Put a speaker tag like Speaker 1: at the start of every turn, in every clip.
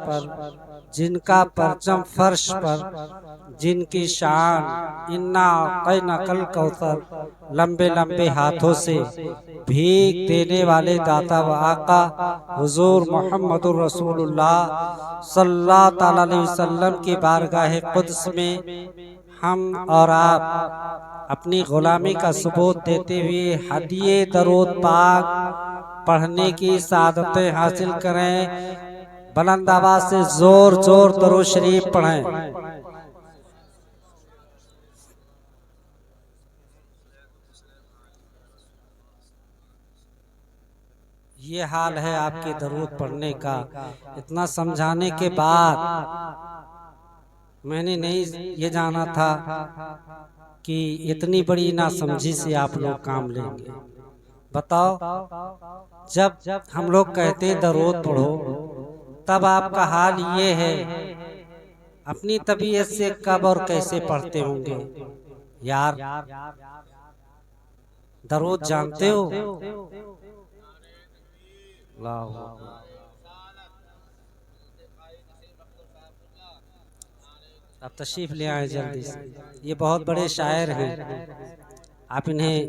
Speaker 1: पर, जिनका परचम फर्श पर, जिनकी शान इन्ना कैना कल कौसर, लंबे लंबे हाथों से भीख देने वाले दाता व आका हुजूर मोहम्मदुर रसूलुल्लाह सल्लल्लाहु अलैहि वसल्लम की बारगाह कुद्स में हम और आप अपनी गुलामी का सबूत देते हुए हदिये दरूद पाक पढ़ने की सादतें हासिल करें। बुलंद आवाज से जोर जोर दरूद शरीफ पढ़ें। ये हाल है आपके दरूद पढ़ने का। इतना समझाने के बाद मैंने नहीं ये जाना था कि इतनी बड़ी नासमझी से आप लोग काम लेंगे। बताओ, जब हम लोग कहते दरूद पढ़ो तब आपका हाल ये है, अपनी तबीयत से कब और कैसे पढ़ते होंगे यार। दरूद जानते हो? अब तशरीफ ले आए जल्दी से। ये बहुत बड़े शायर हैं, आप इन्हें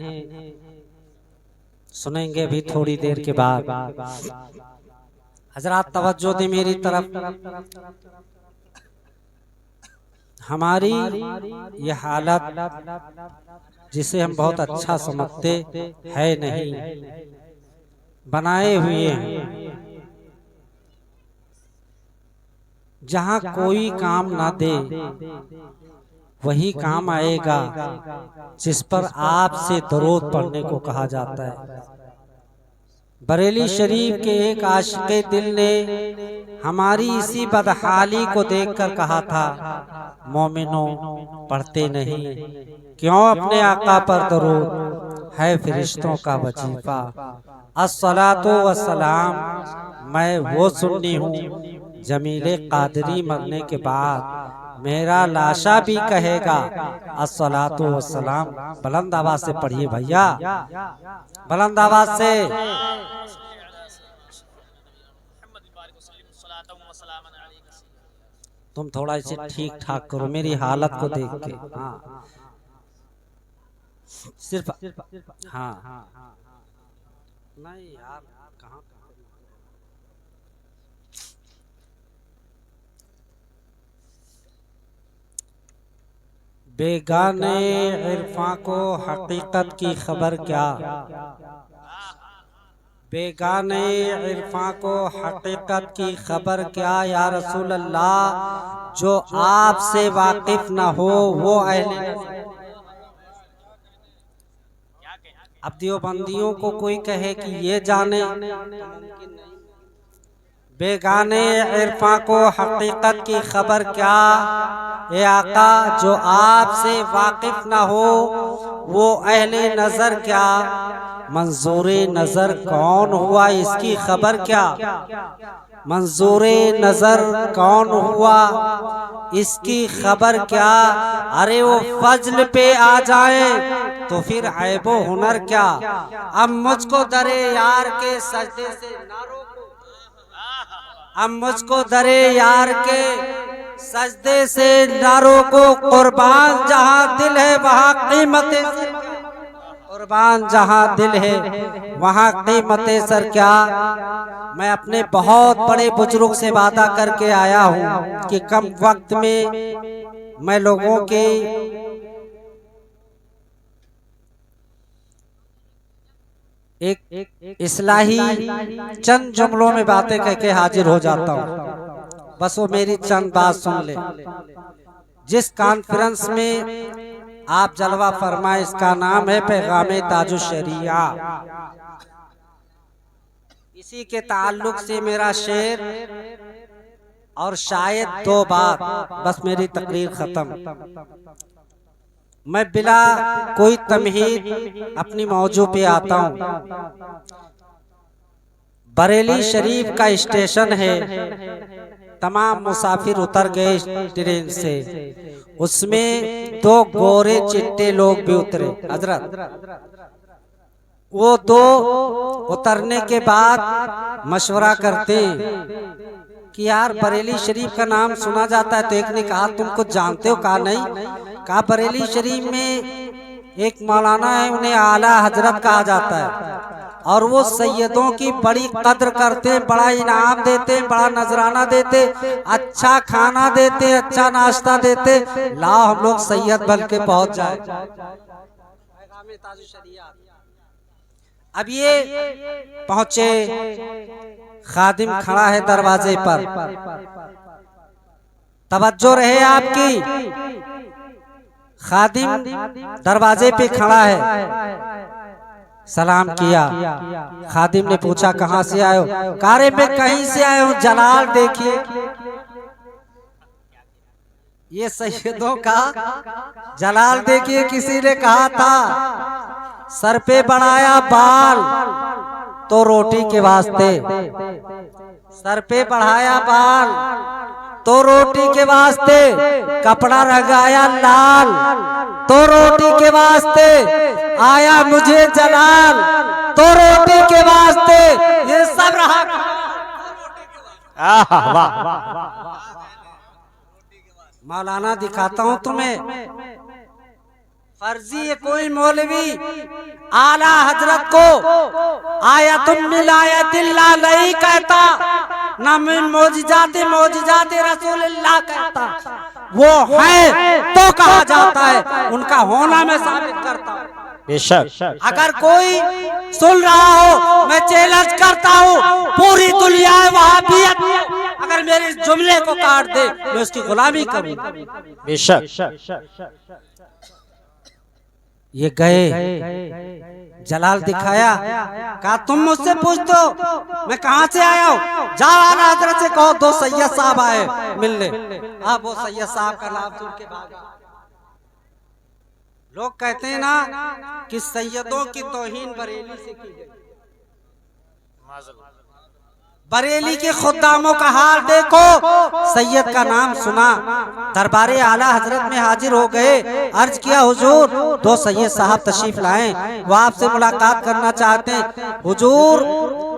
Speaker 1: सुनेंगे अभी थोड़ी देर के बाद। हजरात तवज्जो दे मेरी तरफ। हमारी ये हालत जिसे हम बहुत अच्छा समझते है नहीं, बनाए हुए हैं। जहाँ कोई काम ना दे वही काम आएगा जिस पर आपसे दरूद पढ़ने को कहा जाता है। बरेली शरीफ के एक आशिक़े दिल ने हमारी इसी बदहाली को देखकर कहा था, मोमिनो पढ़ते नहीं क्यों अपने आका पर दरूद, है फरिश्तों का वजीफा। अस्सलातु वस्सलाम, मैं वो सुन्नी हूँ जमीले कादरी मरने के बाद मेरा लाशा भी कहेगा अस्सलातु वस्सलाम। बुलंद आवाज से पढ़िए भैया, बुलंद आवाज से। तुम थोड़ा इसे ठीक ठाक करो मेरी हालत को देख के। हाँ सिर्फ हाँ नहीं यार, कहाँ बेगाने इरफां को हकीकत की खबर क्या, बेगाने इरफां को हकीकत की खबर क्या या रसूल अल्लाह, जो आपसे वाकिफ न हो वो अहले। अब देवबंदियों को कोई कहे कि ये जाने, बेगाने इरफां को हकीकत की खबर क्या ए आका, जो आपसे वाकिफ न हो वो अहले नजर क्या, मंजूरे नजर कौन हुआ इसकी खबर क्या, मंजूरे नजर कौन हुआ इसकी खबर क्या। अरे वो फजल पे आ जाए तो फिर ऐबो हुनर क्या। अब मुझको दरे यार के सजदे से ना रोको, अब मुझको दरे यार के सजदे से ना रोको। कुर्बान जहाँ दिल है वहाँ कीमत, कुर्बान जहाँ दिल है वहाँ कीमत सर क्या। मैं अपने बहुत बड़े बुजुर्ग से वादा करके आया हूँ कि कम वक्त में मैं लोगों के एक इस्लाही चंद जुमलों में बातें कह के हाजिर हो जाता हूँ। बस वो मेरी चंद बात सुन ले। जिस कॉन्फ्रेंस में आप जलवा फरमाए, इसका नाम है पैगामे ताजुश शरिया। इसी के ताल्लुक से मेरा शेर और शायद 2 बात, बस मेरी तकरीर खत्म। मैं बिला कोई तमहीद अपनी मौजू पे आता हूँ। बरेली शरीफ का स्टेशन है, तमाम मुसाफिर उतर गए ट्रेन से, उसमें 2 गोरे चिट्टे लोग भी उतरे। हजरत वो 2 उतरने के बाद मशवरा करते कि यार बरेली शरीफ का नाम सुना जाता है, तो एक ने कहा तुम कुछ जानते हो? कहा नहीं। कहा बरेली शरीफ में एक मौलाना है, उन्हें आला हजरत कहा जाता है, और वो सैयदों की बड़ी कद्र करते, बड़ा इनाम देते, बड़ा नजराना देते, अच्छा खाना देते, अच्छा नाश्ता देते। लाओ हम लोग सैयद बन के पहुंच जाए। अब ये पहुंचे, खादिम खड़ा है दरवाजे पर, तवज्जो रहे आपकी। खादिम दरवाजे पे खड़ा है, सलाम किया। खादिम ने पूछा कहां से आए हो? कारे में कहीं से आए हूं, जलाल देखिए। ये सैयदों का जलाल देखिए। किसी ने कहा था सर पे बढ़ाया बाल तो रोटी के वास्ते, सर पे बढ़ाया बाल तो रोटी के वास्ते, कपड़ा रंगाया लाल तो रोटी के वास्ते, आया मुझे जलाल तो रोटी के वास्ते। ये सब रहा। मौलाना दिखाता हूं तुम्हें, फर्जी है कोई मौलवी आला हजरत को आया तुम मिलाया दिल्ला नहीं कहता, न मौजिजाते मौजिजाते रसूलुल्लाह कहता। वो है तो कहा जाता है, उनका होना मैं साबित करता हूँ। बेशक अगर कोई सुन रहा हो, मैं चैलेंज करता हूँ, पूरी दुनिया वहाबियत अगर मेरे इस जुमले को काट दे, मैं उसकी गुलामी करूँ। बेशक ये गए, जलाल दिखाया, कहा तुम मुझसे पूछ दो मैं कहां से आया हूं, जाओ आला हजरत से कहो दो सैयद साहब आए मिलने। आप वो सैयद साहब का नाम सुन के भागा। लोग कहते हैं ना कि सैयदों की तौहीन बरेली से की गई। बरेली के खुद्दामों का हाल देखो। सैयद का नाम सुना, दरबारे आला हजरत में हाजिर हो गए, अर्ज किया हुजूर दो सैयद साहब तशरीफ लाएं, वो आपसे मुलाकात करना चाहते हैं। हुजूर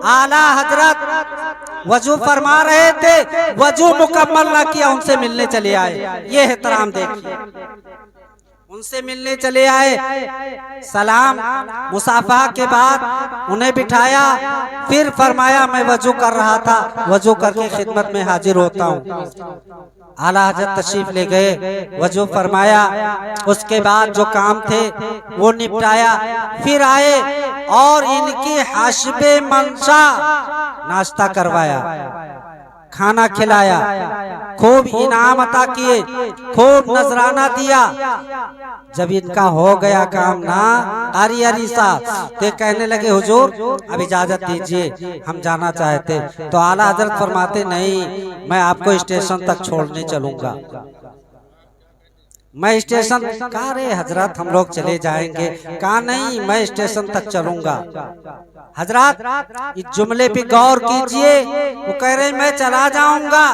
Speaker 1: आला हजरत वजू फरमा रहे थे, वजू मुकम्मल ना किया, उनसे मिलने चले आए। ये एहतराम देखिए, उनसे मिलने चले आए। सलाम मुसाफा के बाद उन्हें बिठाया, फिर फरमाया मैं वजू कर रहा था, वजू करके खिदमत में हाजिर होता हूँ। आला हजरत तशरीफ ले गए, वजू फरमाया, उसके बाद जो काम थे वो निपटाया, फिर आए और इनकी हस्बे मंशा नाश्ता करवाया, खाना खिलाया, खूब इनाम अता किए, खूब नजराना दिया। जब इनका हो गया काम ना आरी आरी सा, तो कहने लगे हुजूर अब इजाजत दीजिए, हम जाना चाहते। तो आला हजरत फरमाते नहीं, मैं आपको स्टेशन तक छोड़ने चलूंगा। मैं स्टेशन, कहा रे हजरत हम लोग चले जाएंगे, कहा नहीं मैं स्टेशन तक चलूंगा। हजरत इस जुमले पे गौर कीजिए, वो कह रहे मैं चला जाऊंगा,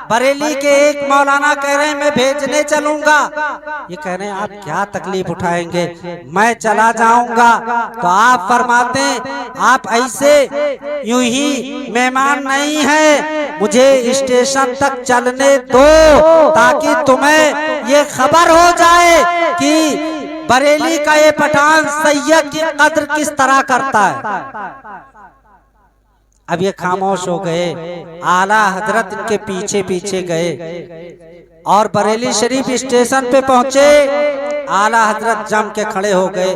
Speaker 1: बरेली के एक मौलाना कह रहे मैं भेजने चलूंगा। ये कह रहे हैं आप क्या तकलीफ उठाएंगे, मैं चला जाऊंगा। तो आप फरमाते आप ऐसे यूं ही मेहमान नहीं है, मुझे स्टेशन तक चलने दो ताकि तुम्हें ये खबर हो जाए कि बरेली का ये पठान सैयद की कद्र किस तरह करता है। अब ये खामोश हो गए। आला हजरत इनके पीछे पीछे गए और बरेली शरीफ स्टेशन पे पहुंचे। आला हजरत जम के खड़े हो गए।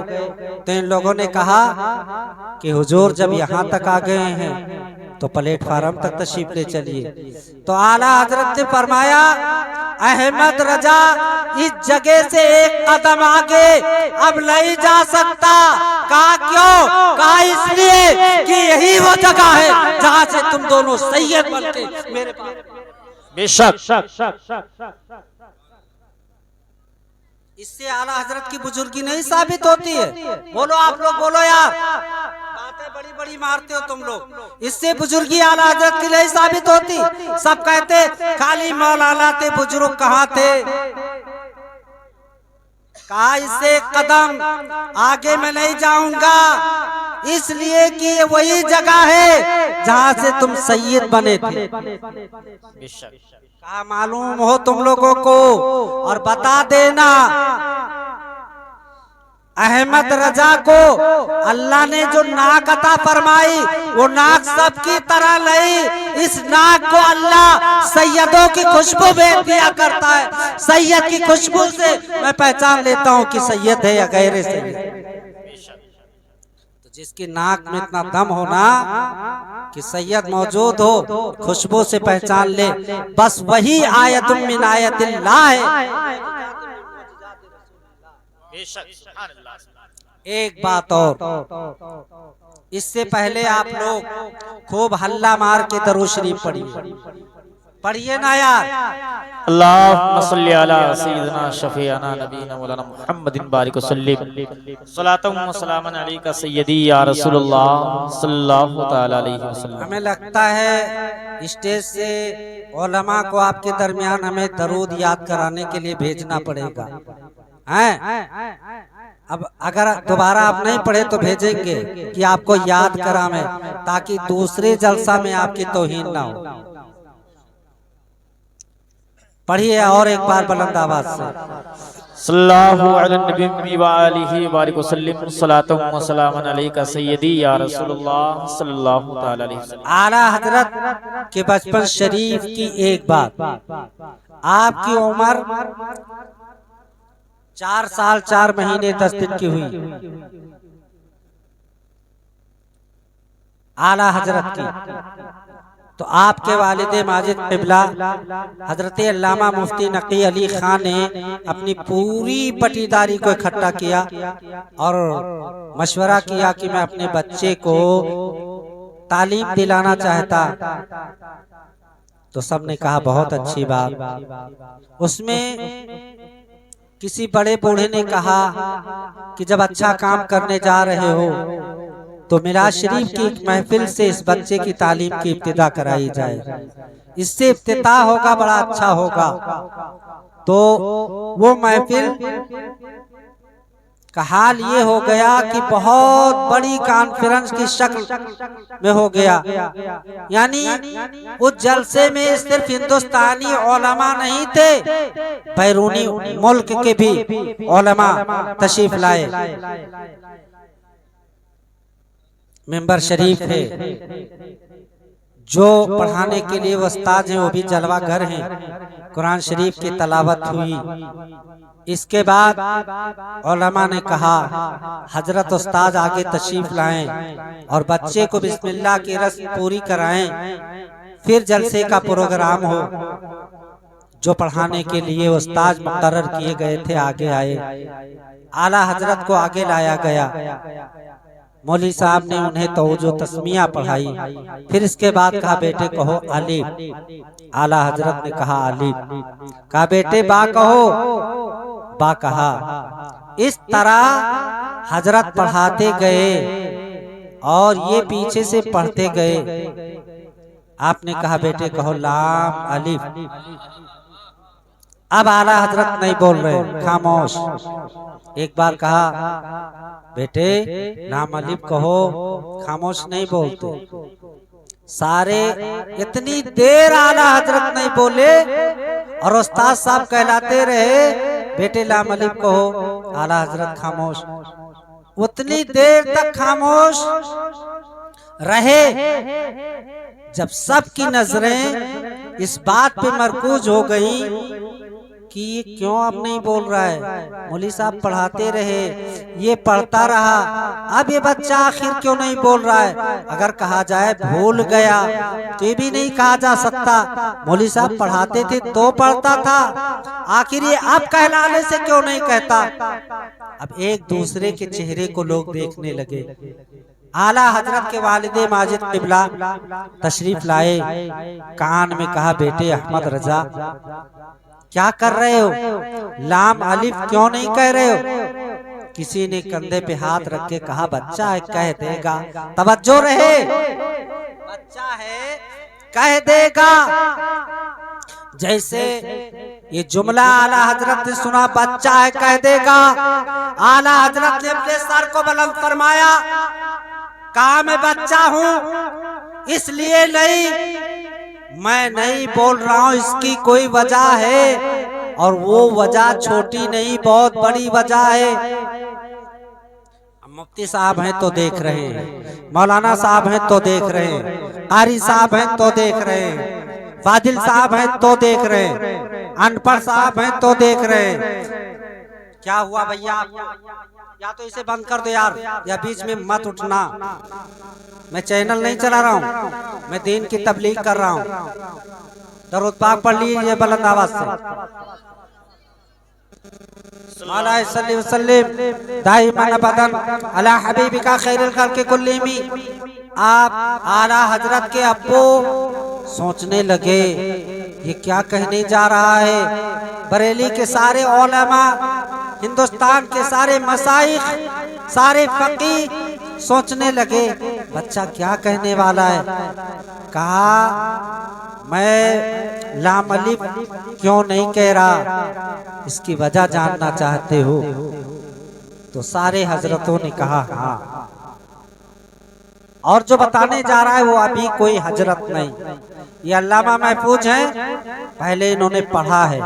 Speaker 1: तो इन लोगों ने कहा कि हुजूर जब यहाँ तक आ गए हैं तो प्लेटफार्म तक तशरीफ ले चलिए। तो आला हजरत ने फरमाया अहमद रजा इस जगह से एक कदम आगे अब नहीं जा सकता। कहा क्यों? कहा इसलिए कि यही वो जगह है जहाँ से तुम दोनों सैयद बनते मेरे पास। बेशक इससे आला हजरत की बुजुर्गी नहीं साबित होती है। बोलो आप लोग, बोलो यार, बातें बड़ी बड़ी मारते हो तुम लोग। इससे बुजुर्गी आला हजरत की नहीं साबित होती। सब कहते खाली मौलाना थे, बुजुर्ग कहाँ थे? कहा इससे कदम आगे मैं नहीं जाऊंगा, इसलिए कि ये वही जगह है जहां से तुम सैयद बने थे। कहा मालूम हो तुम लोगों को और बता देना, अहमद रजा को अल्लाह ने जो नाक अता फरमाई वो नाक सबकी तरह नहीं, इस नाक को अल्लाह सैयदों की खुशबू भेज दिया करता है। सैयद की खुशबू से मैं पहचान लेता हूँ कि सैयद है या गैर सैयद। तो जिसकी नाक में इतना दम होना कि सैयद मौजूद हो, खुशबू से पहचान ले, बस वही आयतुम मिन आयतिल्लाह है। एक बात और, इससे पहले आप लोग खूब हल्ला मार के दरूद शरीफ पढ़िए ना यार।
Speaker 2: अल्लाहुम्मा सल्ली अला सय्यिदिना शफीअना नबीना मौलाना मुहम्मदिन बारिक वसल्लिम सलातुम व सलामन अलैका सय्यदी या रसूलुल्लाह सल्लल्लाहु तआला अलैहि वसल्लम। हमें
Speaker 1: लगता है स्टेज से उलमा को आपके दरमियान हमें दरूद याद कराने के लिए भेजना पड़ेगा हैं? अब अगर दोबारा आप नहीं पढ़े तो भेजेंगे कि आपको याद करावें, ताकि दूसरे जलसा में आपकी तौहीन ना हो। पढ़िए और एक बार बुलंद आवाज से।
Speaker 2: सल्लल्लाहु अलैहि नबी व आलिहि बारिक वसल्लिम सलातुम व सलामन अलैका सय्यदी या रसूलुल्लाह सल्लल्लाहु तआला अलैहि वसल्लम।
Speaker 1: आला हजरत के बचपन शरीफ की एक बात, आपकी उम्र 4 साल 4 महीने 10 दिन की हुई आला हजरत की। तो आपके वालिद माजिद क़िबला हजरत अल्लामा मुफ्ती नकी अली खान ने अपनी पूरी पटीदारी को इकट्ठा किया और मशवरा किया कि मैं अपने बच्चे को तालीम दिलाना चाहता। तो सबने कहा बहुत अच्छी बात। उसमें किसी बड़े बूढ़े ने कहा कि जब अच्छा काम करने जा रहे हो तो मिलाद शरीफ की एक महफिल से इस बच्चे की तालीम की इब्तिदा कराई जाए, इससे इफ्तिताह होगा, बड़ा अच्छा होगा। तो वो महफिल का हाल ये हो गया कि बहुत बड़ी कॉन्फ्रेंस की शक्ल में हो गया, यानी उस जलसे में सिर्फ हिंदुस्तानी उलमा नहीं थे, बैरूनी मुल्क के भी उलमा तशरीफ लाए। मेंबर शरीफ है, जो पढ़ाने के लिए उस्ताद हैं वो भी जलवा घर हैं। कुरान शरीफ की तलावत हुई। इसके बाद उलमा ने कहा हजरत उस्ताद आगे तशरीफ लाएं और बच्चे को बिस्मिल्लाह की रस्म पूरी कराएं, फिर जलसे का प्रोग्राम हो। जो पढ़ाने के लिए उस्ताद मुकर्रर किए गए थे आगे आए, आला हजरत को आगे लाया गया। मौली साहब ने उन्हें तवज्जो तस्मिया पढ़ाई। फिर इसके बाद कहा बेटे कहो अलिफ। आला हजरत ने कहा अलिफ। कहा बेटे बा कहो, बा कहा। इस तरह हजरत पढ़ाते गए और ये पीछे से पढ़ते गए। आपने कहा बेटे कहो लाम अलिफ। अब आला हजरत नहीं बोल रहे, खामोश। एक बार कहा बेटे लाम अलिफ कहो, खामोश नहीं बोलते। सारे इतनी देर आला हजरत नहीं बोले और उस्ताद साहब कहलाते रहे बेटे लाम अलिफ कहो, आला हजरत खामोश। उतनी देर तक खामोश रहे जब सबकी नजरें इस बात पे मरकूज हो गई कि ये क्यों अब नहीं बोल रहा है। मौली साहब पढ़ाते रहे, ये पढ़ता रहा, अब ये बच्चा आखिर क्यों नहीं बोल रहा है। अगर कहा जाए भूल गया तो ये भी नहीं कहा जा सकता। मौली साहब पढ़ाते थे तो पढ़ता था, आखिर ये अब कहलाने से क्यों नहीं कहता। अब एक दूसरे के चेहरे को लोग देखने लगे। आला हजरत के वालिदे माजिद क़िबला तशरीफ लाए, कान में कहा बेटे अहमद रजा क्या कर रहे हो, लाम अलिफ क्यों नहीं कह रहे हो। किसी ने कंधे पे हाथ रख के कहा बच्चा है कह देगा, तवज्जो रहे, बच्चा है कह देगा। जैसे ये जुमला आला हजरत ने सुना, बच्चा है कह देगा। आला हजरत ने अपने सर को बुलंद फरमाया, कहा मैं बच्चा हूं इसलिए नहीं, मैं नहीं बोल रहा हूं, इसकी कोई वजह है और वो वजह छोटी नहीं बहुत बड़ी वजह है। मुफ्ती साहब हैं तो देख रहे हैं, मौलाना साहब हैं तो देख रहे हैं, कारी साहब हैं तो देख रहे हैं, फाजिल साहब हैं तो देख रहे हैं, अनपढ़ साहब हैं तो देख रहे हैं। क्या हुआ भैया, या तो इसे बंद कर दो यार, या बीच में मत उठना। मैं चैनल नहीं चला रहा हूँ, मैं दीन की तबलीग कर रहा हूँ। दरूद पाक पढ़ लीजिए बुलंद आवाज से। आप आला हजरत के अब्बू सोचने लगे ये क्या कहने जा रहा है। बरेली के सारे उलमा, हिंदुस्तान के सारे मसाइख, सारे फकीह सोचने लगे बच्चा क्या कहने वाला है। कहा मैं लाम अलिफ क्यों नहीं कह रहा, इसकी वजह जानना चाहते हो? तो सारे हजरतों ने कहा हाँ। और जो बताने जा रहा है वो अभी कोई हजरत नहीं, ये अल्लामा महफूज हैं, पहले इन्होंने पढ़ा है,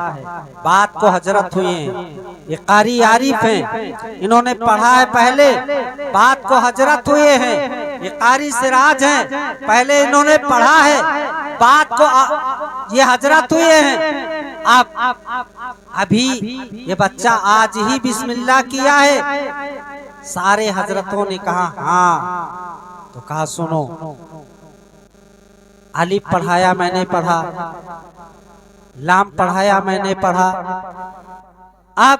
Speaker 1: बात को हजरत हुए हैं। ये कारी आरिफ हैं, इन्होंने पढ़ा है पहले, बात को हजरत हुए हैं। ये कारी सिराज हैं, पहले इन्होंने पढ़ा है, बात को ये हजरत हुए हैं। आप अभी ये बच्चा आज ही बिस्मिल्लाह किया है। सारे हजरतों ने कहा हाँ। तो कहा सुनो, अलिफ पढ़ाया मैंने पढ़ा, लाम पढ़ाया मैंने पढ़ा। अब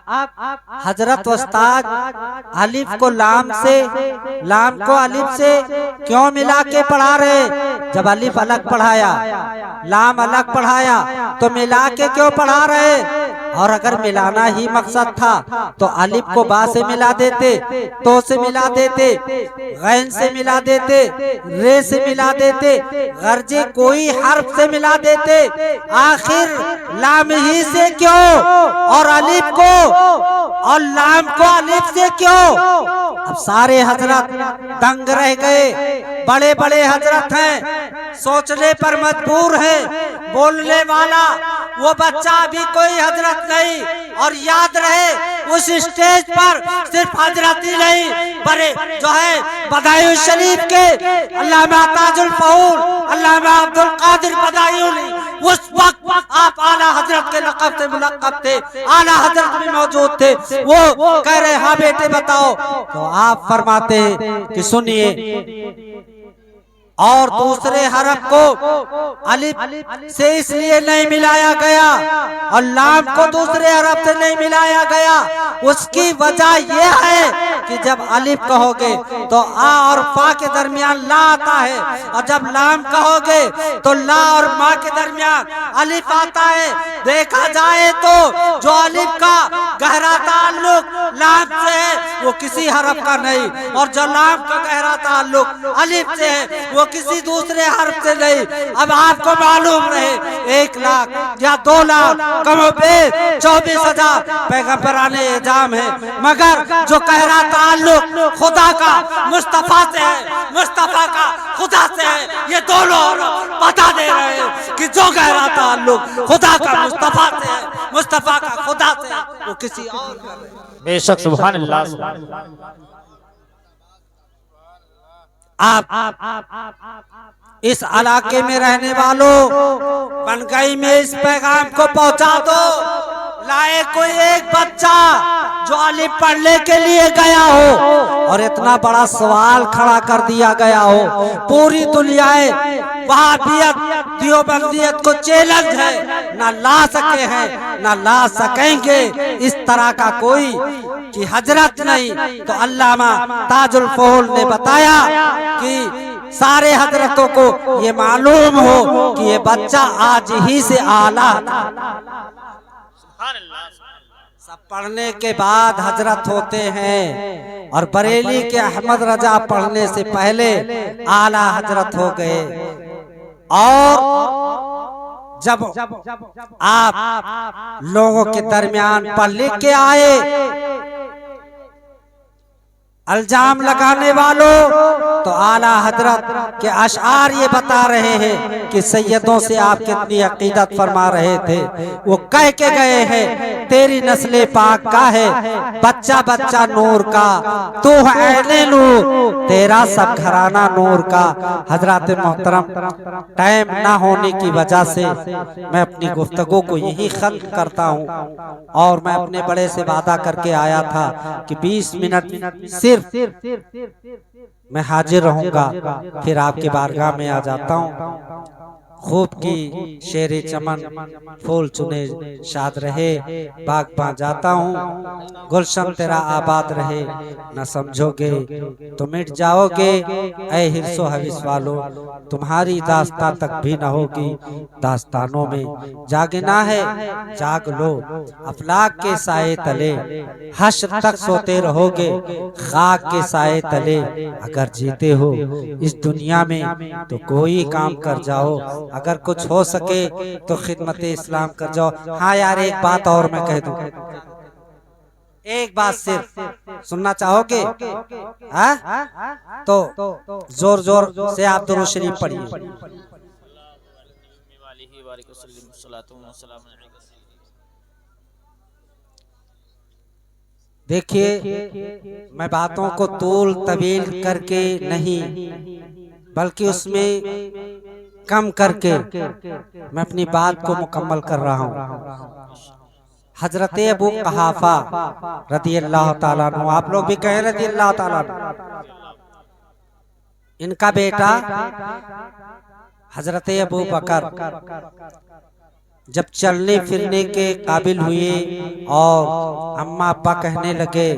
Speaker 1: हजरत उस्ताद अलिफ को लाम से, लाम को अलिफ से क्यों मिला के पढ़ा रहे? जब अलिफ अलग पढ़ाया, लाम अलग पढ़ाया, तो मिला के क्यों पढ़ा रहे? और अगर मिलाना ही मकसद था तो अलिफ को बा से मिला देते, तो से मिला देते, गैन से मिला देते, रे से मिला देते, गर्जे कोई हर्फ से मिला देते। आखिर लाम ही से क्यों और अलिफ को और लाम को अलिफ से क्यों? अब सारे हजरत दंग रह गए। बड़े बड़े हजरत हैं, सोचने पर मजबूर हैं। बोलने वाला वो बच्चा अभी कोई हजरत नहीं। और याद रहे उस स्टेज पर सिर्फ हजरत ही नहीं, बड़े जो है बदायूं शरीफ के अल्लामा ताजुल फहूर, अल्लामा अब्दुल कादिर बदायूं, उस वक्त आप आला हजरत के लक़ब से मुलक़्क़ब थे, आला हजरत भी मौजूद थे। वो कह रहे हाँ बेटे बताओ, तो आप फरमाते हैं कि सुनिए, और दूसरे हरफ को अलिफ से इसलिए नहीं मिलाया गया और लाम को दूसरे हरफ से नहीं मिलाया गया। उसकी वजह यह है कि जब अलिफ कहोगे तो आ और फा के दरमियान ला आता है, और जब लाम कहोगे तो ला और मा के दरमियान अलिफ आता है। देखा जाए तो जो अलिफ का गहरा ताल्लुक लाम से है वो किसी हरफ का नहीं, और जो लाम का गहरा ताल्लुक अलिफ से है वो किसी दूसरे हर्फ से नहीं। अब आपको मालूम रहे 1 लाख या 2 लाख कमोबे 24,000 पैगंबराने एजाम है, मगर जो गहरा ताल्लुक खुदा का मुस्तफा से है, मुस्तफा का खुदा से है, ये दोनों बता दे रहे हैं कि जो गहरा ताल्लुक खुदा का मुस्तफा से है, मुस्तफा का खुदा से है, वो किसी और का नहीं।
Speaker 2: बेशक सुभान अल्लाह।
Speaker 1: आप इस इलाके में रहने वालों बनगई में इस पैगाम को पहुंचा दो। लाए कोई एक बच्चा जो अलिफ पढ़ने के लिए गया हो और इतना बड़ा सवाल खड़ा कर दिया गया हो, पूरी दुनियाए वहाबियत देवबंदियत को चैलेंज है, ना ला सके हैं ना ला सकेंगे इस तरह का कोई कि हजरत नहीं। तो अल्लामा ताजुल फहूर ने बताया कि सारे हजरतों को ये मालूम हो कि ये बच्चा आज ही से आला सब पढ़ने के बाद हजरत होते हैं, और बरेली के अहमद रजा पढ़ने से पहले आला हजरत हो गए। और जब आप लोगों के दरमियान पर लिख के आए अल्जाम लगाने वालों, तो आला हजरत के अशआर ये बता रहे हैं कि सैयदों से आप कितनी अकीदत फरमा रहे थे। वो कह के गए हैं तेरी नस्ल पाक का है, बच्चा बच्चा नूर का, तू है अहले नूर, तेरा सब घराना नूर का। हजरत मोहतरम, टाइम ना होने की वजह से मैं अपनी गुफ्तगू को यही खत्म करता हूँ। और मैं अपने बड़े से वादा करके आया था कि 20 मिनट सिर्फ मैं हाजिर रहूंगा, फिर आपके बारगाह में आ जाता हूँ। खूब की शेरे चमन फूल चुने शाद रहे, बाग पा जाता हूँ, गुलशन तेरा आबाद रहे, न समझोगे तो मिट जाओगे। ऐ हिर्सो हविस वालो, तुम्हारी दास्तां तक भी न होगी, दास्तानों में जागना है जाग लो। अफलाक के साए तले हश्र तक सोते रहोगे, खाक के साए तले अगर जीते हो इस दुनिया में तो कोई काम कर जाओ, अगर कुछ हो सके तो खिदमत इस्लाम कर जाओ। हाँ यार, एक बात और मैं कह दूं, एक बात सिर्फ सुनना चाहोगे? तो जोर जोर से आप दुरूद शरीफ पढ़िए। देखिए, मैं बातों को तूल तवील करके नहीं, बल्कि उसमें कम करके मैं अपनी बात को मुकम्मल कर रहा हूँ। हजरत अबू कहाफा रदी अल्लाह ताला अन्हु, आप लोग भी कहें रदी अल्लाह ताला अन्हु, इनका बेटा हजरत अबू बकर जब चलने फिरने के काबिल हुए और अम्मा अब्बा कहने लगे